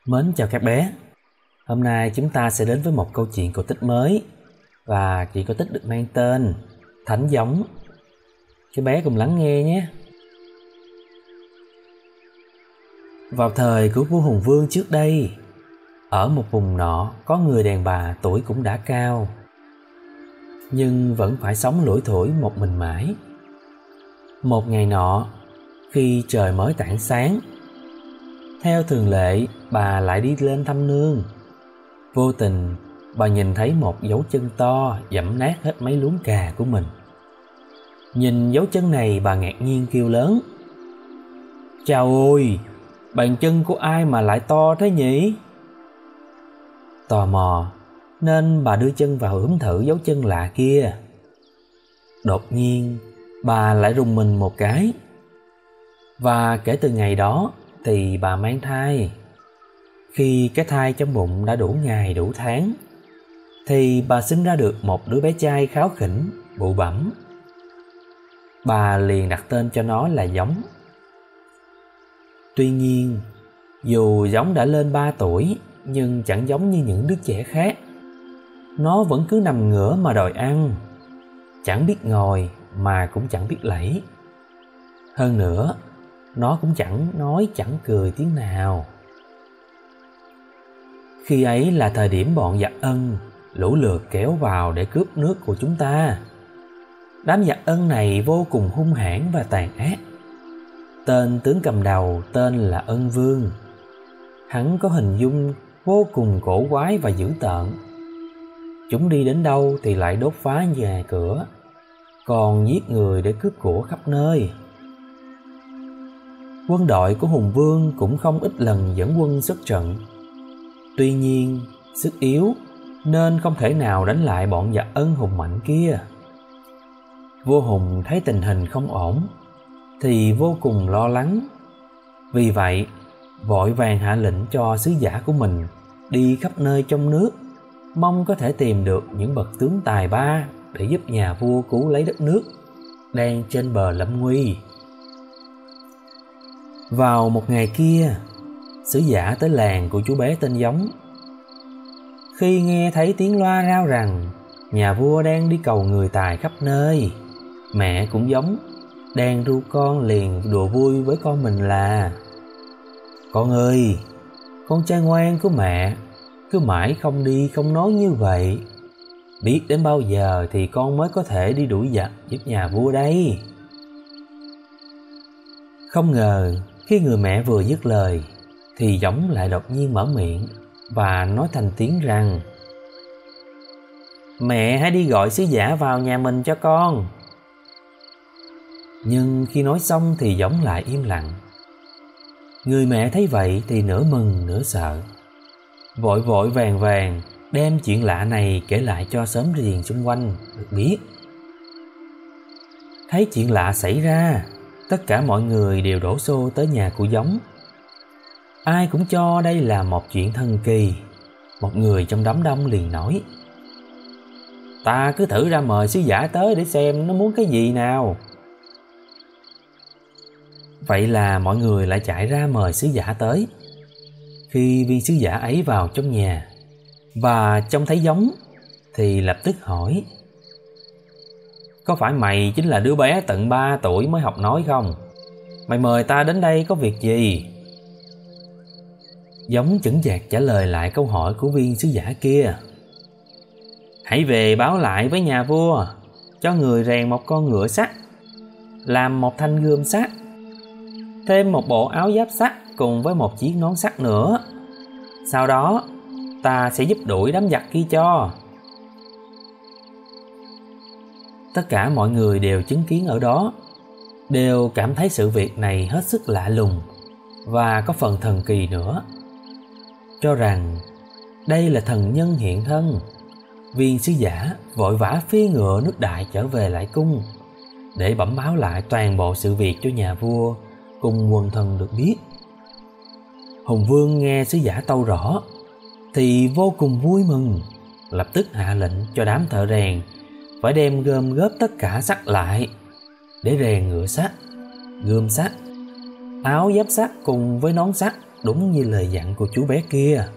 Mến chào các bé. Hôm nay chúng ta sẽ đến với một câu chuyện cổ tích mới. Và chuyện cổ tích được mang tên Thánh Giống. Các bé cùng lắng nghe nhé. Vào thời của vua Hùng Vương trước đây, ở một vùng nọ có người đàn bà tuổi cũng đã cao, nhưng vẫn phải sống lủi thủi một mình mãi. Một ngày nọ, khi trời mới tảng sáng, theo thường lệ bà lại đi lên thăm nương. Vô tình bà nhìn thấy một dấu chân to giẫm nát hết mấy luống cà của mình. Nhìn dấu chân này, bà ngạc nhiên kêu lớn: "Chào ôi, bàn chân của ai mà lại to thế nhỉ?" Tò mò nên bà đưa chân vào ướm thử dấu chân lạ kia. Đột nhiên bà lại rùng mình một cái. Và kể từ ngày đó thì bà mang thai. Khi cái thai trong bụng đã đủ ngày đủ tháng thì bà sinh ra được một đứa bé trai kháu khỉnh, bụ bẫm. Bà liền đặt tên cho nó là Giống. Tuy nhiên, dù Giống đã lên 3 tuổi nhưng chẳng giống như những đứa trẻ khác. Nó vẫn cứ nằm ngửa mà đòi ăn, chẳng biết ngồi mà cũng chẳng biết lẫy. Hơn nữa, nó cũng chẳng nói chẳng cười tiếng nào. Khi ấy là thời điểm bọn giặc Ân lũ lượt kéo vào để cướp nước của chúng ta. Đám giặc Ân này vô cùng hung hãn và tàn ác. Tên tướng cầm đầu tên là Ân Vương. Hắn có hình dung vô cùng cổ quái và dữ tợn. Chúng đi đến đâu thì lại đốt phá nhà cửa, còn giết người để cướp của khắp nơi. Quân đội của Hùng Vương cũng không ít lần dẫn quân xuất trận. Tuy nhiên, sức yếu nên không thể nào đánh lại bọn giặc Ân hùng mạnh kia. Vua Hùng thấy tình hình không ổn thì vô cùng lo lắng. Vì vậy, vội vàng hạ lệnh cho sứ giả của mình đi khắp nơi trong nước, mong có thể tìm được những bậc tướng tài ba để giúp nhà vua cứu lấy đất nước đang trên bờ lâm nguy. Vào một ngày kia, sứ giả tới làng của chú bé tên Giống. Khi nghe thấy tiếng loa rao rằng nhà vua đang đi cầu người tài khắp nơi, mẹ cũng Giống đang ru con liền đùa vui với con mình là: "Con ơi, con trai ngoan của mẹ cứ mãi không đi không nói như vậy. Biết đến bao giờ thì con mới có thể đi đuổi giặc giúp nhà vua đây." Không ngờ khi người mẹ vừa dứt lời thì Giống lại đột nhiên mở miệng và nói thành tiếng rằng: "Mẹ hãy đi gọi sứ giả vào nhà mình cho con." Nhưng khi nói xong thì Giống lại im lặng. Người mẹ thấy vậy thì nửa mừng nửa sợ, vội vội vàng vàng đem chuyện lạ này kể lại cho xóm riền xung quanh được biết. Thấy chuyện lạ xảy ra, tất cả mọi người đều đổ xô tới nhà của Giống. Ai cũng cho đây là một chuyện thần kỳ. Một người trong đám đông liền nói: "Ta cứ thử ra mời sứ giả tới để xem nó muốn cái gì nào." Vậy là mọi người lại chạy ra mời sứ giả tới. Khi viên sứ giả ấy vào trong nhà và trông thấy Giống thì lập tức hỏi: "Có phải mày chính là đứa bé tận 3 tuổi mới học nói không? Mày mời ta đến đây có việc gì?" Giống chững chạc trả lời lại câu hỏi của viên sứ giả kia: "Hãy về báo lại với nhà vua, cho người rèn một con ngựa sắt, làm một thanh gươm sắt, thêm một bộ áo giáp sắt cùng với một chiếc nón sắt nữa. Sau đó ta sẽ giúp đuổi đám giặc kia cho." Tất cả mọi người đều chứng kiến ở đó, đều cảm thấy sự việc này hết sức lạ lùng và có phần thần kỳ nữa, cho rằng đây là thần nhân hiện thân. Viên sứ giả vội vã phi ngựa nước đại trở về lại cung để bẩm báo lại toàn bộ sự việc cho nhà vua cùng quần thần được biết. Hùng Vương nghe sứ giả tâu rõ thì vô cùng vui mừng, lập tức hạ lệnh cho đám thợ rèn phải đem gom góp tất cả sắt lại để rèn ngựa sắt, gươm sắt, áo giáp sắt cùng với nón sắt đúng như lời dặn của chú bé kia.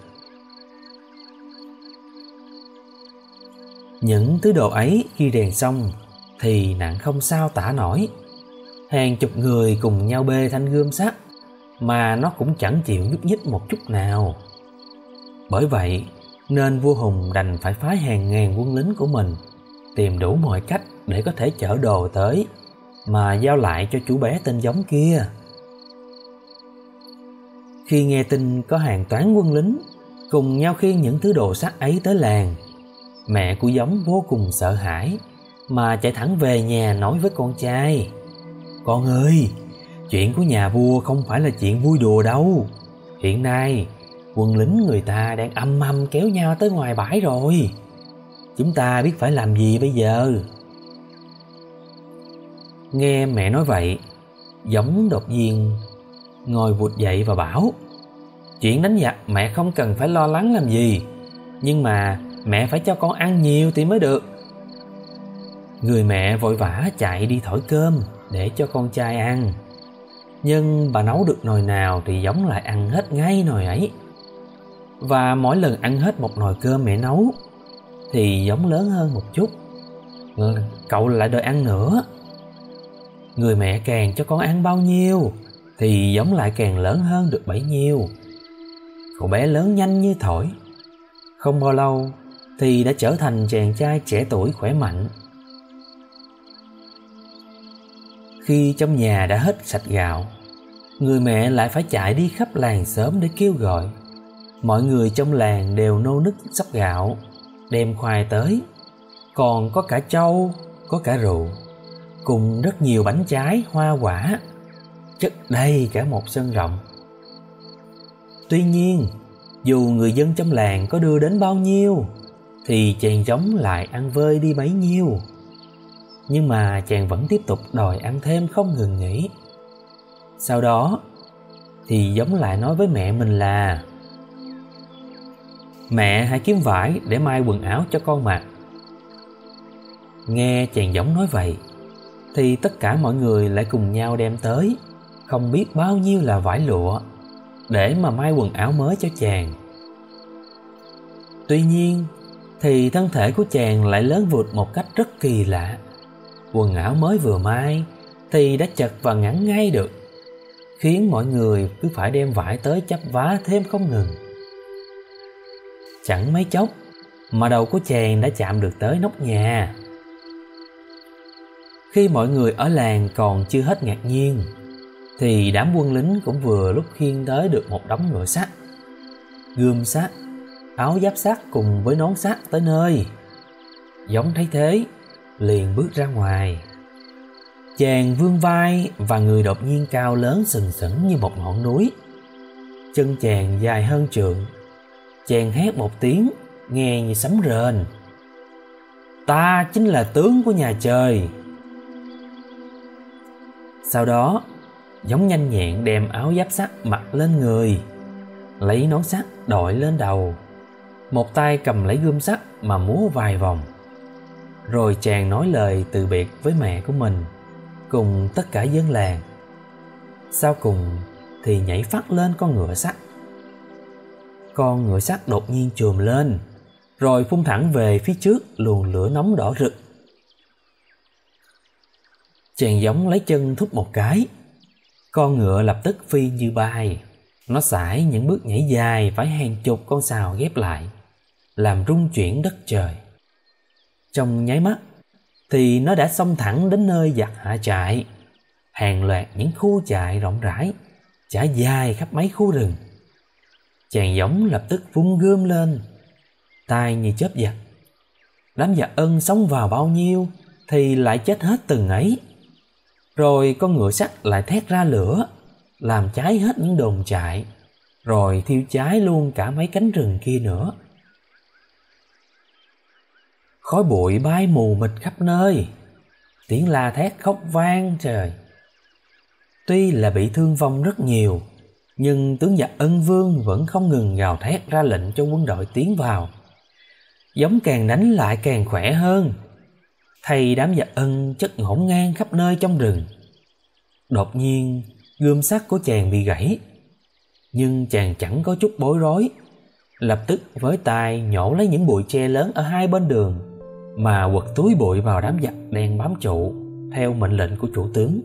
Những thứ đồ ấy khi rèn xong thì nặng không sao tả nổi. Hàng chục người cùng nhau bê thanh gươm sắt mà nó cũng chẳng chịu nhúc nhích một chút nào. Bởi vậy nên vua Hùng đành phải phái hàng ngàn quân lính của mình tìm đủ mọi cách để có thể chở đồ tới mà giao lại cho chú bé tên Giống kia. Khi nghe tin có hàng toán quân lính cùng nhau khiêng những thứ đồ sắt ấy tới làng, mẹ của Giống vô cùng sợ hãi mà chạy thẳng về nhà nói với con trai: "Con ơi, chuyện của nhà vua không phải là chuyện vui đùa đâu. Hiện nay quân lính người ta đang âm thầm kéo nhau tới ngoài bãi rồi. Chúng ta biết phải làm gì bây giờ?" Nghe mẹ nói vậy, Giống đột nhiên ngồi vụt dậy và bảo: "Chuyện đánh giặc mẹ không cần phải lo lắng làm gì, nhưng mà mẹ phải cho con ăn nhiều thì mới được." Người mẹ vội vã chạy đi thổi cơm để cho con trai ăn. Nhưng bà nấu được nồi nào thì Giống lại ăn hết ngay nồi ấy. Và mỗi lần ăn hết một nồi cơm mẹ nấu thì Giống lớn hơn một chút, cậu lại đòi ăn nữa. Người mẹ càng cho con ăn bao nhiêu thì Giống lại càng lớn hơn được bấy nhiêu. Cậu bé lớn nhanh như thổi. Không bao lâu thì đã trở thành chàng trai trẻ tuổi khỏe mạnh. Khi trong nhà đã hết sạch gạo, người mẹ lại phải chạy đi khắp làng xóm để kêu gọi. Mọi người trong làng đều nô nức xóc gạo, đem khoai tới, còn có cả trâu, có cả rượu, cùng rất nhiều bánh trái, hoa quả, chất đầy cả một sân rộng. Tuy nhiên, dù người dân trong làng có đưa đến bao nhiêu, thì chàng Giống lại ăn vơi đi bấy nhiêu. Nhưng mà chàng vẫn tiếp tục đòi ăn thêm không ngừng nghỉ. Sau đó thì Giống lại nói với mẹ mình là: "Mẹ hãy kiếm vải để may quần áo cho con mặc." Nghe chàng Giống nói vậy thì tất cả mọi người lại cùng nhau đem tới không biết bao nhiêu là vải lụa để mà may quần áo mới cho chàng. Tuy nhiên thì thân thể của chàng lại lớn vụt một cách rất kỳ lạ. Quần áo mới vừa may thì đã chật và ngắn ngay được, khiến mọi người cứ phải đem vải tới chắp vá thêm không ngừng. Chẳng mấy chốc mà đầu của chàng đã chạm được tới nóc nhà. Khi mọi người ở làng còn chưa hết ngạc nhiên thì đám quân lính cũng vừa lúc khiêng tới được một đống ngựa sắt, gươm sắt, áo giáp sắt cùng với nón sắt tới nơi. Giống thấy thế liền bước ra ngoài. Chàng vươn vai và người đột nhiên cao lớn sừng sững như một ngọn núi. Chân chàng dài hơn trượng. Chàng hét một tiếng nghe như sấm rền: "Ta chính là tướng của nhà trời." Sau đó Giống nhanh nhẹn đem áo giáp sắt mặc lên người, lấy nón sắt đội lên đầu, một tay cầm lấy gươm sắt mà múa vài vòng. Rồi chàng nói lời từ biệt với mẹ của mình cùng tất cả dân làng. Sau cùng thì nhảy phắt lên con ngựa sắt. Con ngựa sắt đột nhiên chồm lên, rồi phun thẳng về phía trước luồng lửa nóng đỏ rực. Chàng Giống lấy chân thúc một cái, con ngựa lập tức phi như bay. Nó sải những bước nhảy dài phải hàng chục con sào ghép lại, làm rung chuyển đất trời. Trong nháy mắt thì nó đã xông thẳng đến nơi giặc hạ trại. Hàng loạt những khu trại rộng rãi trải dài khắp mấy khu rừng. Chàng Giống lập tức vung gươm lên, tay như chớp giật. Đám giặc Ân xông vào bao nhiêu thì lại chết hết từng ấy. Rồi con ngựa sắt lại thét ra lửa, làm cháy hết những đồn trại, rồi thiêu cháy luôn cả mấy cánh rừng kia nữa. Khói bụi bay mù mịt khắp nơi, tiếng la thét khóc vang trời. Tuy là bị thương vong rất nhiều, nhưng tướng giặc Ân Vương vẫn không ngừng gào thét ra lệnh cho quân đội tiến vào. Giống càng đánh lại càng khỏe hơn. Thầy đám giặc Ân chất ngổn ngang khắp nơi trong rừng. Đột nhiên gươm sắt của chàng bị gãy. Nhưng chàng chẳng có chút bối rối, lập tức với tay nhổ lấy những bụi tre lớn ở hai bên đường mà quật túi bụi vào đám giặc đang bám trụ theo mệnh lệnh của chủ tướng.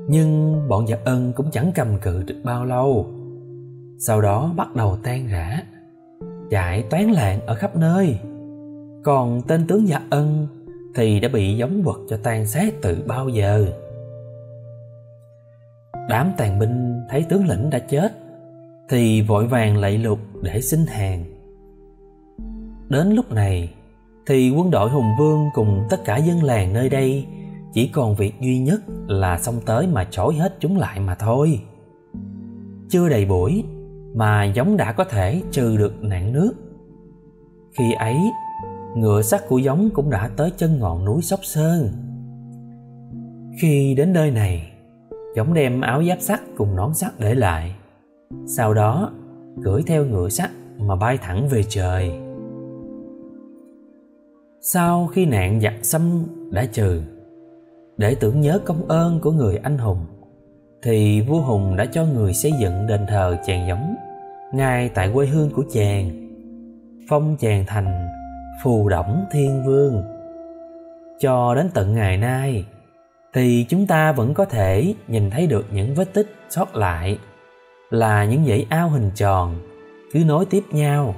Nhưng bọn giặc Ân cũng chẳng cầm cự được bao lâu, sau đó bắt đầu tan rã, chạy toán loạn ở khắp nơi. Còn tên tướng giặc Ân thì đã bị gióng quật cho tan xác từ bao giờ. Đám tàn binh thấy tướng lĩnh đã chết thì vội vàng lạy lục để xin hàng. Đến lúc này thì quân đội Hùng Vương cùng tất cả dân làng nơi đây chỉ còn việc duy nhất là xông tới mà trói hết chúng lại mà thôi. Chưa đầy buổi mà Giống đã có thể trừ được nạn nước. Khi ấy, ngựa sắt của Giống cũng đã tới chân ngọn núi Sóc Sơn. Khi đến nơi này, Giống đem áo giáp sắt cùng nón sắt để lại, sau đó cưỡi theo ngựa sắt mà bay thẳng về trời. Sau khi nạn giặc xâm đã trừ, để tưởng nhớ công ơn của người anh hùng, thì vua Hùng đã cho người xây dựng đền thờ chàng Giống ngay tại quê hương của chàng, phong chàng thành Phù Đổng Thiên Vương. Cho đến tận ngày nay thì chúng ta vẫn có thể nhìn thấy được những vết tích sót lại, là những dãy ao hình tròn cứ nối tiếp nhau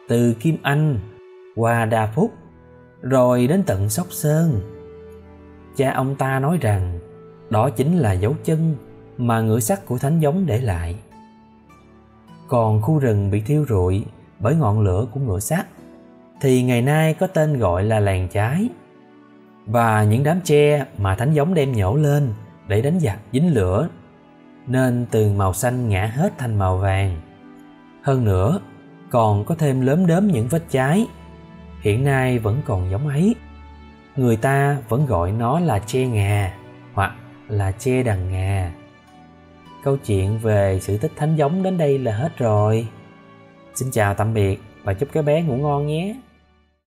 từ Kim Anh qua Đa Phúc rồi đến tận Sóc Sơn. Cha ông ta nói rằng đó chính là dấu chân mà ngựa sắt của Thánh Giống để lại. Còn khu rừng bị thiêu rụi bởi ngọn lửa của ngựa sắt thì ngày nay có tên gọi là làng Chái. Và những đám tre mà Thánh Giống đem nhổ lên để đánh giặc dính lửa nên từ màu xanh ngã hết thành màu vàng. Hơn nữa còn có thêm lốm đốm những vết cháy, hiện nay vẫn còn giống ấy. Người ta vẫn gọi nó là tre ngà hoặc là tre đằng ngà. Câu chuyện về sự tích Thánh Giống đến đây là hết rồi. Xin chào tạm biệt và chúc các bé ngủ ngon nhé.